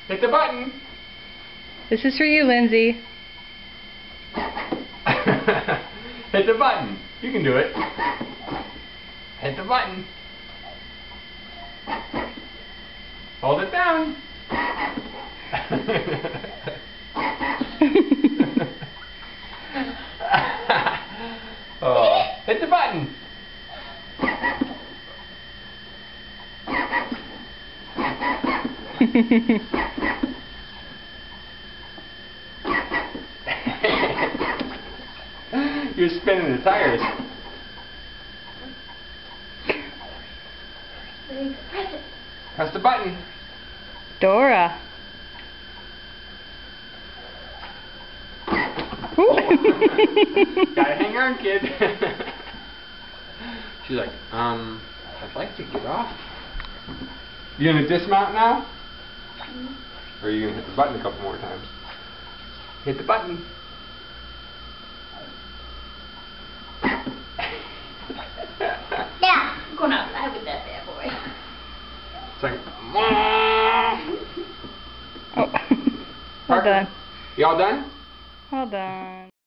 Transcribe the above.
Hit the button. This is for you, Lindsay. Hit the button. You can do it. Hit the button. Hold it down. Oh, hit the button. You're spinning the tires. Press the button. Dora. Gotta hang on, kid. She's like, I'd like to get off. You gonna dismount now? Or are you gonna hit the button a couple more times? Hit the button. Yeah, I'm going outside with that bad boy. It's like, Oh, all done. You all done? All done.